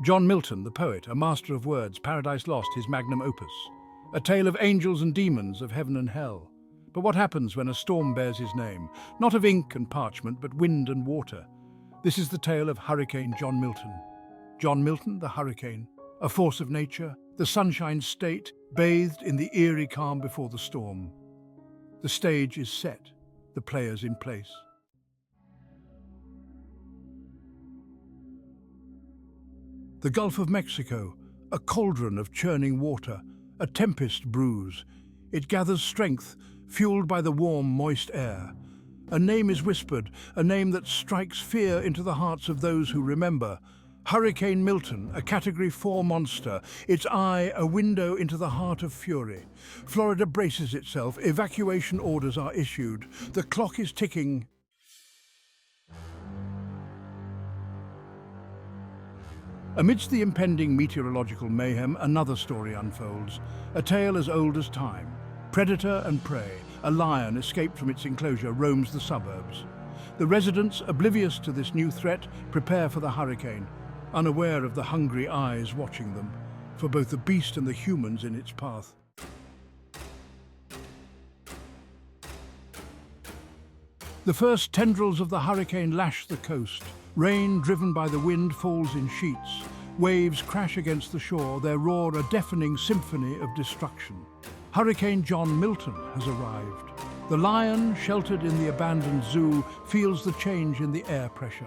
John Milton, the poet, a master of words, Paradise Lost, his magnum opus. A tale of angels and demons, of heaven and hell. But what happens when a storm bears his name? Not of ink and parchment, but wind and water. This is the tale of Hurricane John Milton. John Milton, the hurricane, a force of nature, the sunshine state, bathed in the eerie calm before the storm. The stage is set, the players in place. The Gulf of Mexico, a cauldron of churning water, a tempest brews. It gathers strength, fueled by the warm, moist air. A name is whispered, a name that strikes fear into the hearts of those who remember. Hurricane Milton, a Category 4 monster, its eye a window into the heart of fury. Florida braces itself, evacuation orders are issued. The clock is ticking. Amidst the impending meteorological mayhem, another story unfolds, a tale as old as time. Predator and prey, a lion escaped from its enclosure roams the suburbs. The residents, oblivious to this new threat, prepare for the hurricane, unaware of the hungry eyes watching them, for both the beast and the humans in its path. The first tendrils of the hurricane lash the coast. Rain, driven by the wind, falls in sheets. Waves crash against the shore, their roar a deafening symphony of destruction. Hurricane John Milton has arrived. The lion, sheltered in the abandoned zoo, feels the change in the air pressure.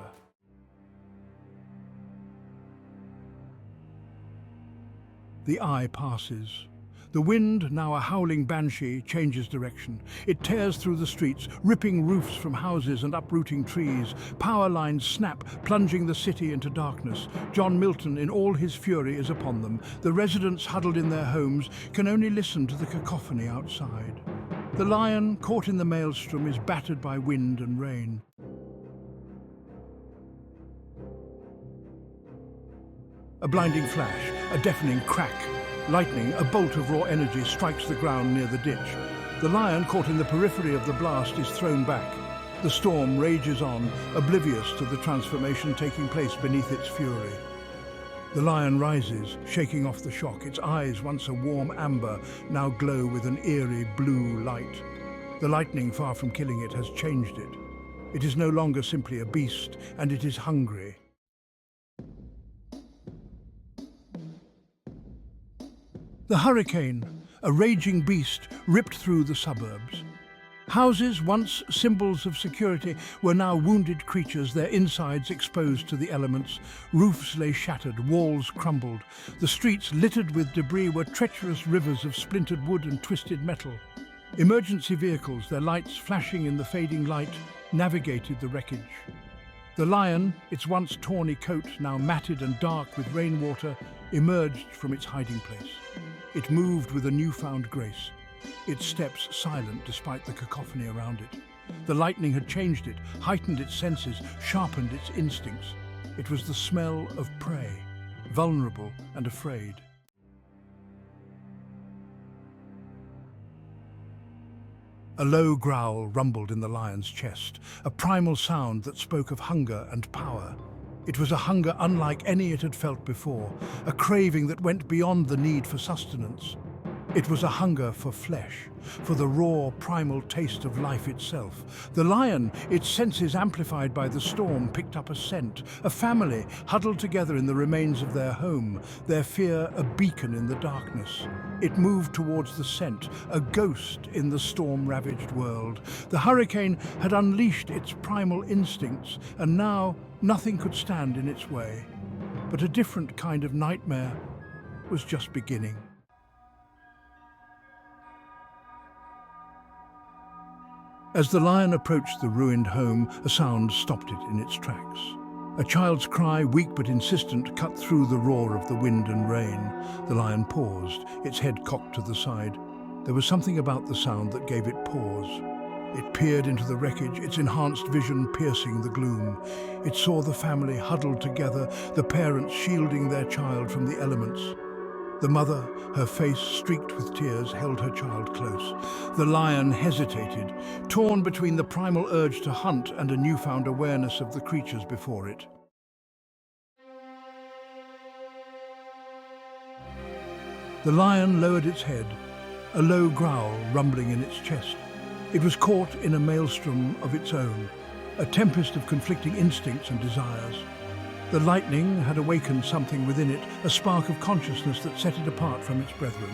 The eye passes. The wind, now a howling banshee, changes direction. It tears through the streets, ripping roofs from houses and uprooting trees. Power lines snap, plunging the city into darkness. John Milton, in all his fury, is upon them. The residents, huddled in their homes, can only listen to the cacophony outside. The lion, caught in the maelstrom, is battered by wind and rain. A blinding flash, a deafening crack. Lightning, a bolt of raw energy, strikes the ground near the ditch. The lion, caught in the periphery of the blast, is thrown back. The storm rages on, oblivious to the transformation taking place beneath its fury. The lion rises, shaking off the shock. Its eyes, once a warm amber, now glow with an eerie blue light. The lightning, far from killing it, has changed it. It is no longer simply a beast, and it is hungry. The hurricane, a raging beast, ripped through the suburbs. Houses, once symbols of security, were now wounded creatures, their insides exposed to the elements. Roofs lay shattered, walls crumbled. The streets, littered with debris, were treacherous rivers of splintered wood and twisted metal. Emergency vehicles, their lights flashing in the fading light, navigated the wreckage. The lion, its once tawny coat now matted and dark with rainwater, emerged from its hiding place. It moved with a newfound grace, its steps silent despite the cacophony around it. The lightning had changed it, heightened its senses, sharpened its instincts. It was the smell of prey, vulnerable and afraid. A low growl rumbled in the lion's chest, a primal sound that spoke of hunger and power. It was a hunger unlike any it had felt before, a craving that went beyond the need for sustenance. It was a hunger for flesh, for the raw, primal taste of life itself. The lion, its senses amplified by the storm, picked up a scent. A family, huddled together in the remains of their home, their fear a beacon in the darkness. It moved towards the scent, a ghost in the storm-ravaged world. The hurricane had unleashed its primal instincts, and now nothing could stand in its way. But a different kind of nightmare was just beginning. As the lion approached the ruined home, a sound stopped it in its tracks. A child's cry, weak but insistent, cut through the roar of the wind and rain. The lion paused, its head cocked to the side. There was something about the sound that gave it pause. It peered into the wreckage, its enhanced vision piercing the gloom. It saw the family huddled together, the parents shielding their child from the elements. The mother, her face streaked with tears, held her child close. The lion hesitated, torn between the primal urge to hunt and a newfound awareness of the creatures before it. The lion lowered its head, a low growl rumbling in its chest. It was caught in a maelstrom of its own, a tempest of conflicting instincts and desires. The lightning had awakened something within it, a spark of consciousness that set it apart from its brethren.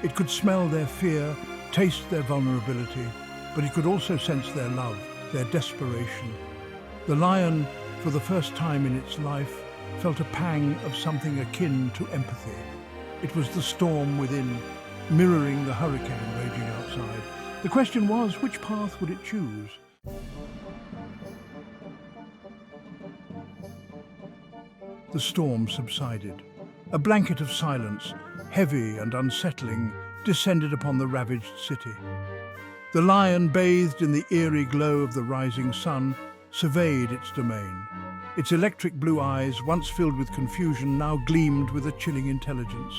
It could smell their fear, taste their vulnerability, but it could also sense their love, their desperation. The lion, for the first time in its life, felt a pang of something akin to empathy. It was the storm within, mirroring the hurricane raging outside. The question was, which path would it choose? The storm subsided. A blanket of silence, heavy and unsettling, descended upon the ravaged city. The lion, bathed in the eerie glow of the rising sun, surveyed its domain. Its electric blue eyes, once filled with confusion, now gleamed with a chilling intelligence.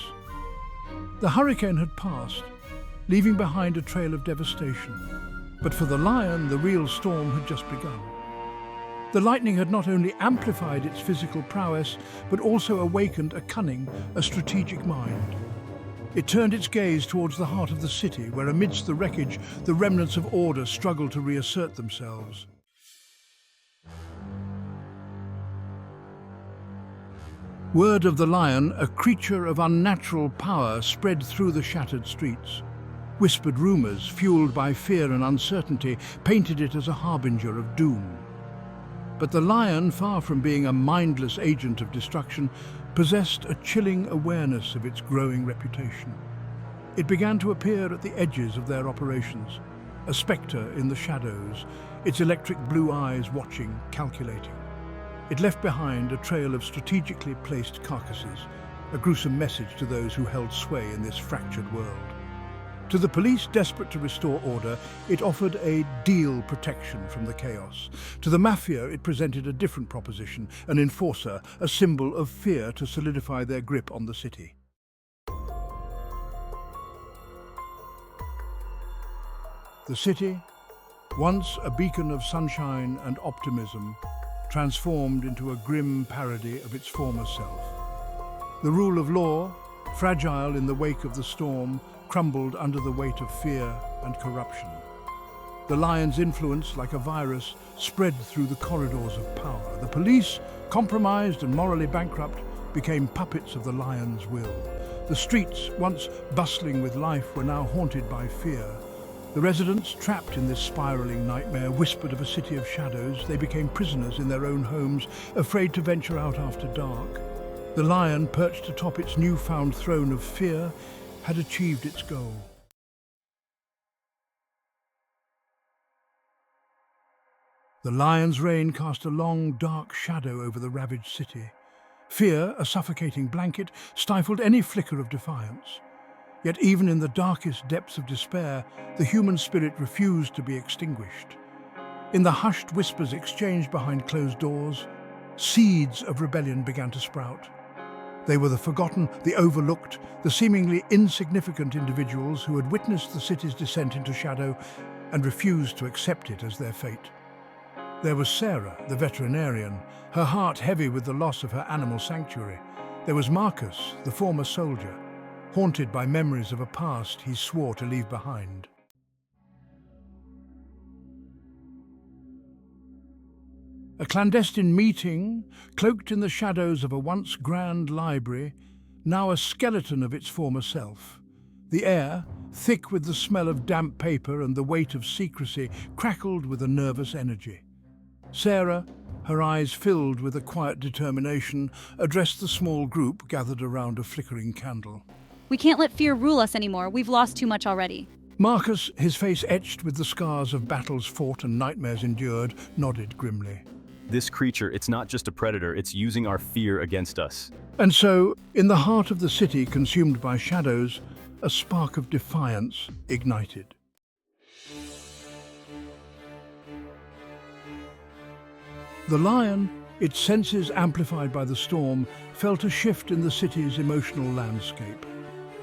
The hurricane had passed, leaving behind a trail of devastation. But for the lion, the real storm had just begun. The lightning had not only amplified its physical prowess, but also awakened a cunning, a strategic mind. It turned its gaze towards the heart of the city, where amidst the wreckage, the remnants of order struggled to reassert themselves. Word of the lion, a creature of unnatural power, spread through the shattered streets. Whispered rumors, fueled by fear and uncertainty, painted it as a harbinger of doom. But the lion, far from being a mindless agent of destruction, possessed a chilling awareness of its growing reputation. It began to appear at the edges of their operations, a spectre in the shadows, its electric blue eyes watching, calculating. It left behind a trail of strategically placed carcasses, a gruesome message to those who held sway in this fractured world. To the police desperate to restore order, it offered a deal protection from the chaos. To the mafia, it presented a different proposition, an enforcer, a symbol of fear to solidify their grip on the city. The city, once a beacon of sunshine and optimism, transformed into a grim parody of its former self. The rule of law, fragile in the wake of the storm, crumbled under the weight of fear and corruption. The lion's influence, like a virus, spread through the corridors of power. The police, compromised and morally bankrupt, became puppets of the lion's will. The streets, once bustling with life, were now haunted by fear. The residents, trapped in this spiraling nightmare, whispered of a city of shadows. They became prisoners in their own homes, afraid to venture out after dark. The lion, perched atop its newfound throne of fear, had achieved its goal. The lion's reign cast a long, dark shadow over the ravaged city. Fear, a suffocating blanket, stifled any flicker of defiance. Yet even in the darkest depths of despair, the human spirit refused to be extinguished. In the hushed whispers exchanged behind closed doors, seeds of rebellion began to sprout. They were the forgotten, the overlooked, the seemingly insignificant individuals who had witnessed the city's descent into shadow and refused to accept it as their fate. There was Sarah, the veterinarian, her heart heavy with the loss of her animal sanctuary. There was Marcus, the former soldier, haunted by memories of a past he swore to leave behind. A clandestine meeting, cloaked in the shadows of a once grand library, now a skeleton of its former self. The air, thick with the smell of damp paper and the weight of secrecy, crackled with a nervous energy. Sarah, her eyes filled with a quiet determination, addressed the small group gathered around a flickering candle. We can't let fear rule us anymore. We've lost too much already. Marcus, his face etched with the scars of battles fought and nightmares endured, nodded grimly. This creature, it's not just a predator, it's using our fear against us. And so, in the heart of the city consumed by shadows, a spark of defiance ignited. The lion, its senses amplified by the storm, felt a shift in the city's emotional landscape.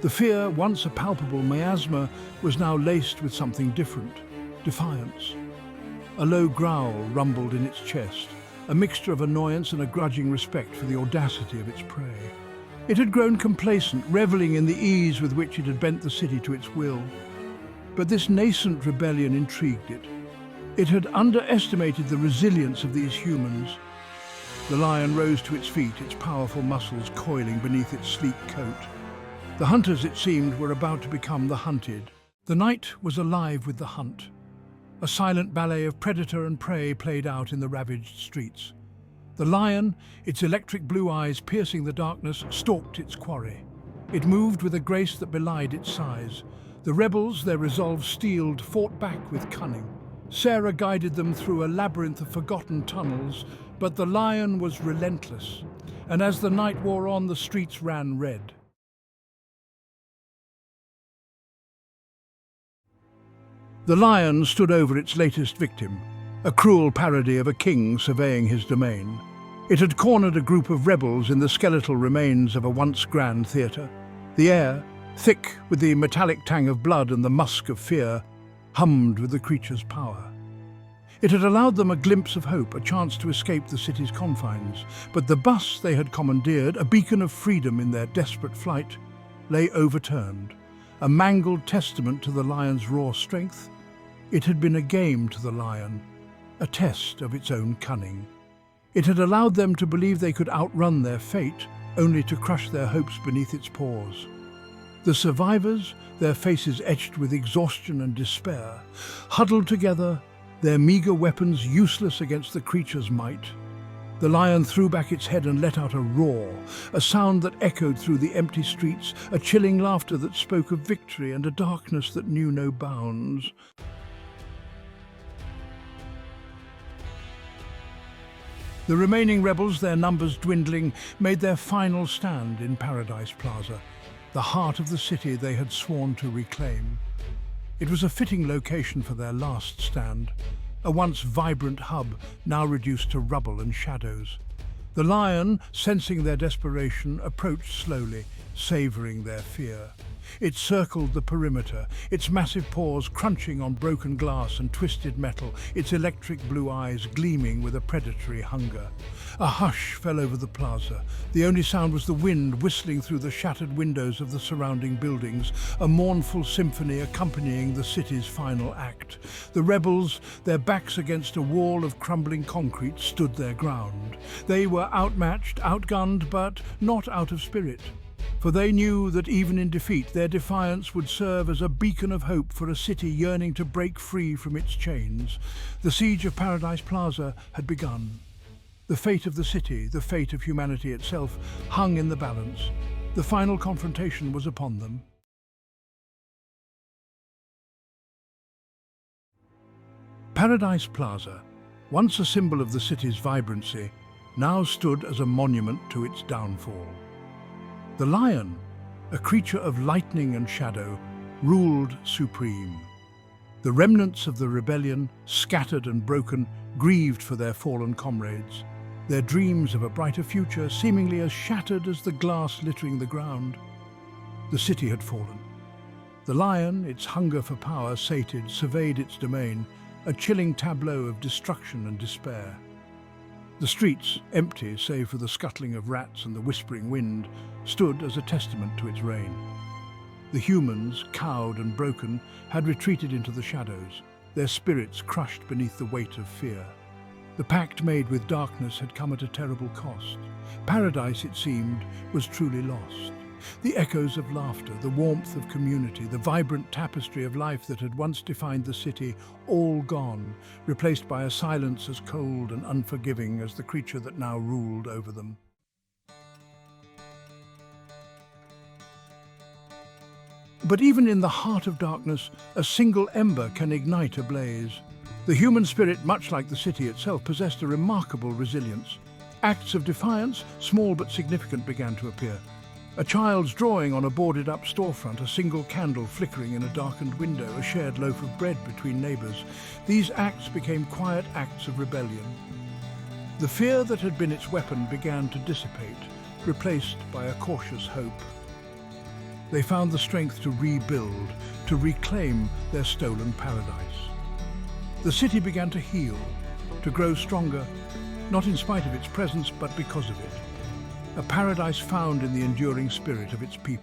The fear, once a palpable miasma, was now laced with something different, defiance. A low growl rumbled in its chest, a mixture of annoyance and a grudging respect for the audacity of its prey. It had grown complacent, reveling in the ease with which it had bent the city to its will. But this nascent rebellion intrigued it. It had underestimated the resilience of these humans. The lion rose to its feet, its powerful muscles coiling beneath its sleek coat. The hunters, it seemed, were about to become the hunted. The night was alive with the hunt. A silent ballet of predator and prey played out in the ravaged streets. The lion, its electric blue eyes piercing the darkness, stalked its quarry. It moved with a grace that belied its size. The rebels, their resolve steeled, fought back with cunning. Sarah guided them through a labyrinth of forgotten tunnels, but the lion was relentless, and as the night wore on, the streets ran red. The lion stood over its latest victim, a cruel parody of a king surveying his domain. It had cornered a group of rebels in the skeletal remains of a once grand theatre. The air, thick with the metallic tang of blood and the musk of fear, hummed with the creature's power. It had allowed them a glimpse of hope, a chance to escape the city's confines. But the bus they had commandeered, a beacon of freedom in their desperate flight, lay overturned, a mangled testament to the lion's raw strength. It had been a game to the lion, a test of its own cunning. It had allowed them to believe they could outrun their fate, only to crush their hopes beneath its paws. The survivors, their faces etched with exhaustion and despair, huddled together, their meager weapons useless against the creature's might. The lion threw back its head and let out a roar, a sound that echoed through the empty streets, a chilling laughter that spoke of victory and a darkness that knew no bounds. The remaining rebels, their numbers dwindling, made their final stand in Paradise Plaza, the heart of the city they had sworn to reclaim. It was a fitting location for their last stand, a once vibrant hub now reduced to rubble and shadows. The lion, sensing their desperation, approached slowly, savouring their fear. It circled the perimeter, its massive paws crunching on broken glass and twisted metal, its electric blue eyes gleaming with a predatory hunger. A hush fell over the plaza. The only sound was the wind whistling through the shattered windows of the surrounding buildings, a mournful symphony accompanying the city's final act. The rebels, their backs against a wall of crumbling concrete, stood their ground. They were outmatched, outgunned, but not out of spirit. For they knew that even in defeat, their defiance would serve as a beacon of hope for a city yearning to break free from its chains. The siege of Paradise Plaza had begun. The fate of the city, the fate of humanity itself, hung in the balance. The final confrontation was upon them. Paradise Plaza, once a symbol of the city's vibrancy, now stood as a monument to its downfall. The lion, a creature of lightning and shadow, ruled supreme. The remnants of the rebellion, scattered and broken, grieved for their fallen comrades, their dreams of a brighter future seemingly as shattered as the glass littering the ground. The city had fallen. The lion, its hunger for power sated, surveyed its domain, a chilling tableau of destruction and despair. The streets, empty save for the scuttling of rats and the whispering wind, stood as a testament to its reign. The humans, cowed and broken, had retreated into the shadows, their spirits crushed beneath the weight of fear. The pact made with darkness had come at a terrible cost. Paradise, it seemed, was truly lost. The echoes of laughter, the warmth of community, the vibrant tapestry of life that had once defined the city, all gone, replaced by a silence as cold and unforgiving as the creature that now ruled over them. But even in the heart of darkness, a single ember can ignite a blaze. The human spirit, much like the city itself, possessed a remarkable resilience. Acts of defiance, small but significant, began to appear. A child's drawing on a boarded-up storefront, a single candle flickering in a darkened window, a shared loaf of bread between neighbours. These acts became quiet acts of rebellion. The fear that had been its weapon began to dissipate, replaced by a cautious hope. They found the strength to rebuild, to reclaim their stolen paradise. The city began to heal, to grow stronger, not in spite of its presence, but because of it. a paradise found in the enduring spirit of its people.